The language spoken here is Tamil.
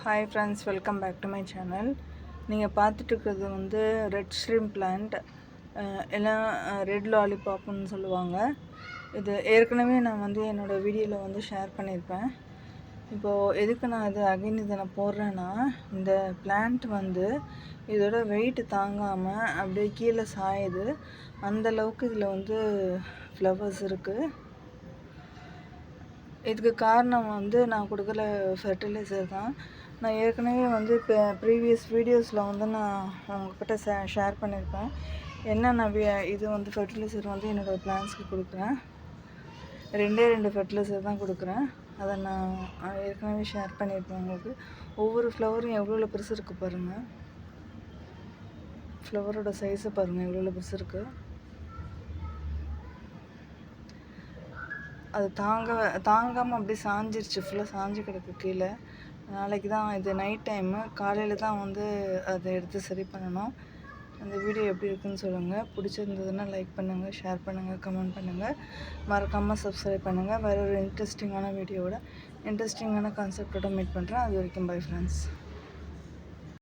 Hi friends, welcome back to my channel. நீங்கள் பார்த்துட்ருக்கிறது வந்து ரெட் ஷ்ரிம்ப் பிளான்ட், எல்லாம் ரெட் லாலிபாப்னு சொல்லுவாங்க. இது ஏற்கனவே நான் வந்து என்னோடய வீடியோவில் வந்து ஷேர் பண்ணியிருப்பேன். இப்போது எதுக்கு நான் இதை நான் போடுறேன்னா, இந்த பிளான்ட் வந்து இதோட வெயிட் தாங்காமல் அப்படியே கீழே சாயுது. அந்தளவுக்கு இதில் வந்து ஃப்ளவர்ஸ் இருக்குது. இதுக்கு காரணம் வந்து நான் கொடுக்குற ஃபெர்டிலைசர் தான். நான் ஏற்கனவே வந்து இப்போ ப்ரீவியஸ் வீடியோஸில் வந்து நான் உங்கள்கிட்ட ஷேர் பண்ணியிருப்பேன். என்னென்ன இது வந்து ஃபெர்டிலைசர் வந்து என்னோடய பிளான்ஸ்க்கு கொடுக்குறேன். ரெண்டு ஃபெர்டிலைசர் தான் கொடுக்குறேன். அதை நான் ஏற்கனவே ஷேர் பண்ணியிருப்பேன் உங்களுக்கு. ஒவ்வொரு ஃப்ளவரும் எவ்வளோ பெருசு இருக்குது பாருங்கள். ஃப்ளவரோட சைஸை பாருங்கள் எவ்வளோ பெருசு இருக்குது. அது தாங்காமல் அப்படியே சாஞ்சிருச்சு, ஃபுல்லாக சாஞ்சு கிடக்கு கீழே. நாளைக்கு தான் இது நைட் டைமு, காலையில் தான் வந்து அதை எடுத்து சரி பண்ணணும். அந்த வீடியோ எப்படி இருக்குன்னு சொல்லுங்கள். பிடிச்சிருந்ததுன்னா லைக் பண்ணுங்கள், ஷேர் பண்ணுங்கள், கமெண்ட் பண்ணுங்கள். மறக்காமல் சப்ஸ்கிரைப் பண்ணுங்கள். வேறு ஒரு இன்ட்ரெஸ்டிங்கான வீடியோவோட இன்ட்ரெஸ்டிங்கான கான்செப்டோட மீட் பண்ணுறேன். அது வரைக்கும் பை ஃப்ரெண்ட்ஸ்.